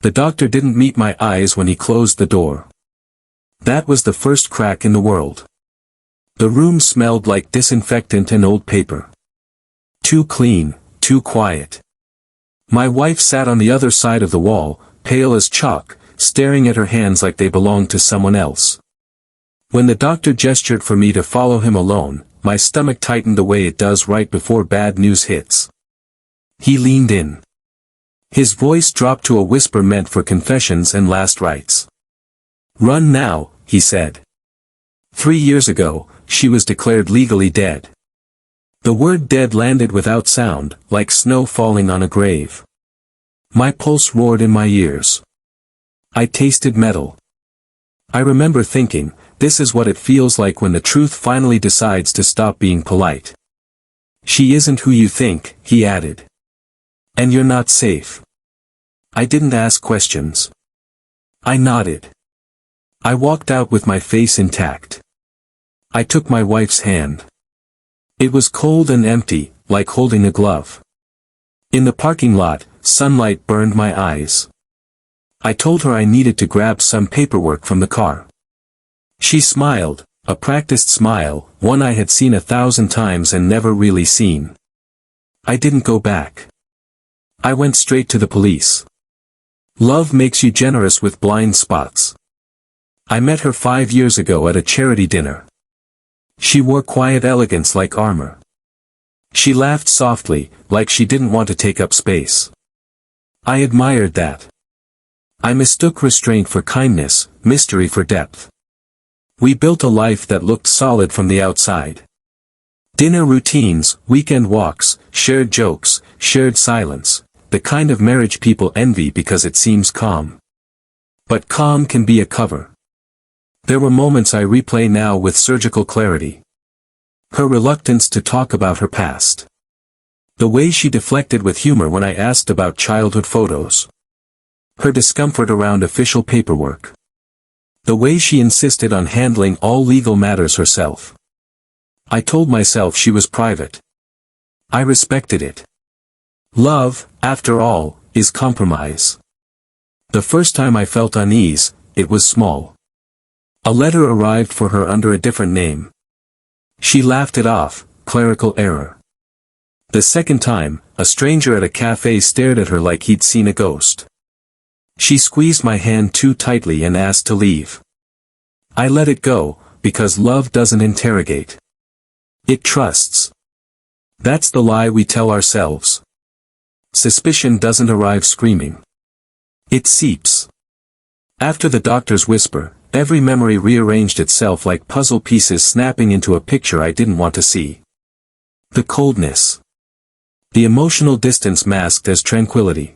The doctor didn't meet my eyes when he closed the door. That was the first crack in the world. The room smelled like disinfectant and old paper. Too clean, too quiet. My wife sat on the other side of the wall, pale as chalk, staring at her hands like they belonged to someone else. When the doctor gestured for me to follow him alone, my stomach tightened the way it does right before bad news hits. He leaned in. His voice dropped to a whisper meant for confessions and last rites. "Run now," he said. 3 years ago, she was declared legally dead. The word dead landed without sound, like snow falling on a grave. My pulse roared in my ears. I tasted metal. I remember thinking, this is what it feels like when the truth finally decides to stop being polite. "She isn't who you think," he added. "And you're not safe." I didn't ask questions. I nodded. I walked out with my face intact. I took my wife's hand. It was cold and empty, like holding a glove. In the parking lot, sunlight burned my eyes. I told her I needed to grab some paperwork from the car. She smiled, a practiced smile, one I had seen 1,000 times and never really seen. I didn't go back. I went straight to the police. Love makes you generous with blind spots. I met her 5 years ago at a charity dinner. She wore quiet elegance like armor. She laughed softly, like she didn't want to take up space. I admired that. I mistook restraint for kindness, mystery for depth. We built a life that looked solid from the outside. Dinner routines, weekend walks, shared jokes, shared silence, the kind of marriage people envy because it seems calm. But calm can be a cover. There were moments I replay now with surgical clarity. Her reluctance to talk about her past. The way she deflected with humor when I asked about childhood photos. Her discomfort around official paperwork. The way she insisted on handling all legal matters herself. I told myself she was private. I respected it. Love, after all, is compromise. The first time I felt unease, it was small. A letter arrived for her under a different name. She laughed it off, clerical error. The second time, a stranger at a cafe stared at her like he'd seen a ghost. She squeezed my hand too tightly and asked to leave. I let it go, because love doesn't interrogate. It trusts. That's the lie we tell ourselves. Suspicion doesn't arrive screaming. It seeps. After the doctor's whisper, every memory rearranged itself like puzzle pieces snapping into a picture I didn't want to see. The coldness. The emotional distance masked as tranquility.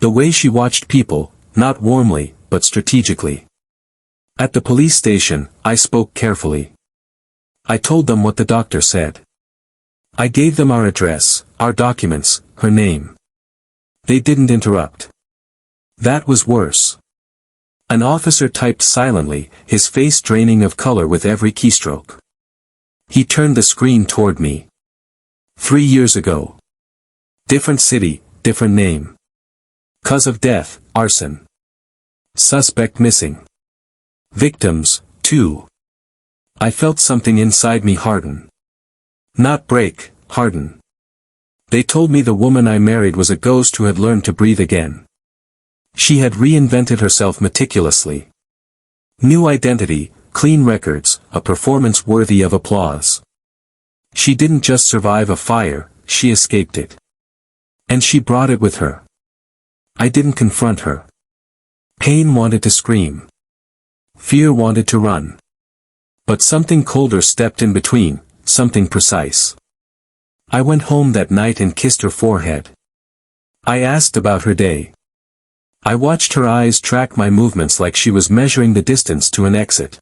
The way she watched people, not warmly, but strategically. At the police station, I spoke carefully. I told them what the doctor said. I gave them our address, our documents, her name. They didn't interrupt. That was worse. An officer typed silently, his face draining of color with every keystroke. He turned the screen toward me. 3 years ago. Different city, different name. Cause of death, arson. Suspect missing. Victims, 2. I felt something inside me harden. Not break, harden. They told me the woman I married was a ghost who had learned to breathe again. She had reinvented herself meticulously. New identity, clean records, a performance worthy of applause. She didn't just survive a fire, she escaped it. And she brought it with her. I didn't confront her. Pain wanted to scream. Fear wanted to run. But something colder stepped in between, something precise. I went home that night and kissed her forehead. I asked about her day. I watched her eyes track my movements like she was measuring the distance to an exit.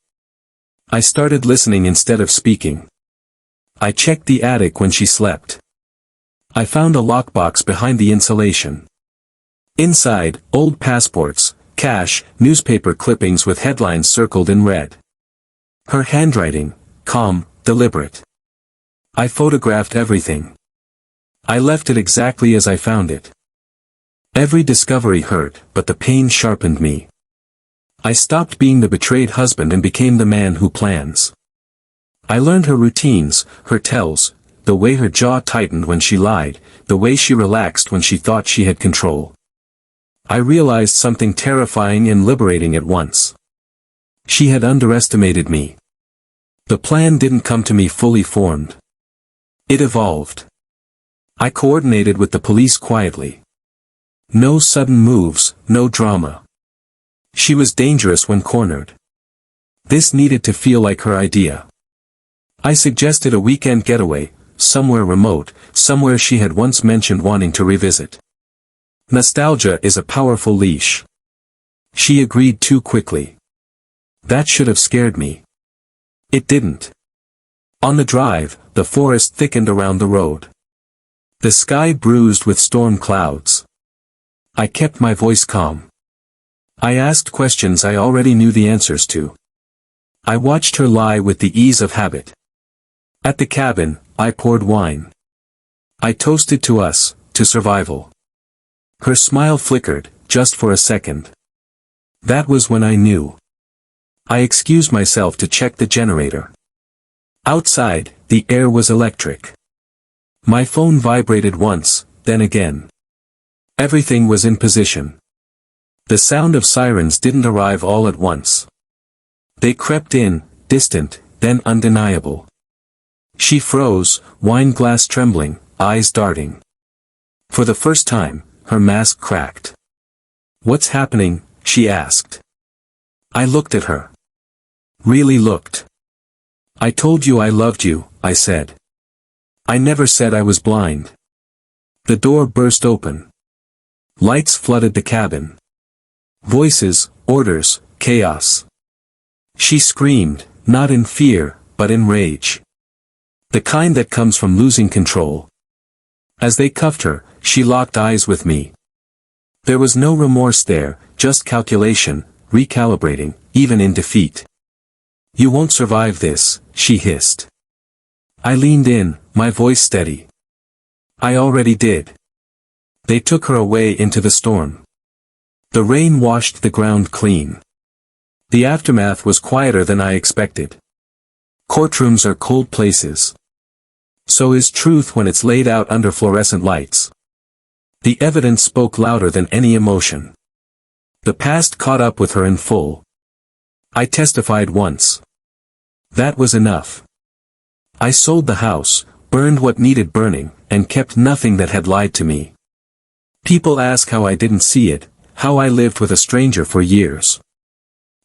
I started listening instead of speaking. I checked the attic when she slept. I found a lockbox behind the insulation. Inside, old passports, cash, newspaper clippings with headlines circled in red. Her handwriting, calm, deliberate. I photographed everything. I left it exactly as I found it. Every discovery hurt, but the pain sharpened me. I stopped being the betrayed husband and became the man who plans. I learned her routines, her tells, the way her jaw tightened when she lied, the way she relaxed when she thought she had control. I realized something terrifying and liberating at once. She had underestimated me. The plan didn't come to me fully formed. It evolved. I coordinated with the police quietly. No sudden moves, no drama. She was dangerous when cornered. This needed to feel like her idea. I suggested a weekend getaway, somewhere remote, somewhere she had once mentioned wanting to revisit. Nostalgia is a powerful leash. She agreed too quickly. That should have scared me. It didn't. On the drive, the forest thickened around the road. The sky bruised with storm clouds. I kept my voice calm. I asked questions I already knew the answers to. I watched her lie with the ease of habit. At the cabin, I poured wine. I toasted to us, to survival. Her smile flickered, just for a second. That was when I knew. I excused myself to check the generator. Outside, the air was electric. My phone vibrated once, then again. Everything was in position. The sound of sirens didn't arrive all at once. They crept in, distant, then undeniable. She froze, wine glass trembling, eyes darting. For the first time, her mask cracked. "What's happening?" she asked. I looked at her. Really looked. "I told you I loved you," I said. "I never said I was blind." The door burst open. Lights flooded the cabin. Voices, orders, chaos. She screamed, not in fear, but in rage. The kind that comes from losing control. As they cuffed her, she locked eyes with me. There was no remorse there, just calculation, recalibrating, even in defeat. "You won't survive this," she hissed. I leaned in, my voice steady. "I already did." They took her away into the storm. The rain washed the ground clean. The aftermath was quieter than I expected. Courtrooms are cold places. So is truth when it's laid out under fluorescent lights. The evidence spoke louder than any emotion. The past caught up with her in full. I testified once. That was enough. I sold the house, burned what needed burning, and kept nothing that had lied to me. People ask how I didn't see it, how I lived with a stranger for years.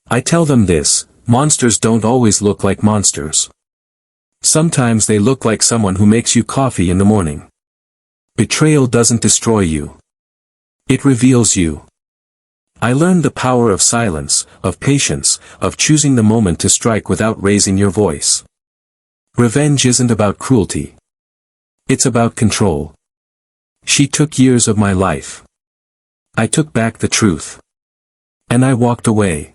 I tell them this: monsters don't always look like monsters. Sometimes they look like someone who makes you coffee in the morning. Betrayal doesn't destroy you. It reveals you. I learned the power of silence, of patience, of choosing the moment to strike without raising your voice. Revenge isn't about cruelty. It's about control. She took years of my life. I took back the truth. And I walked away.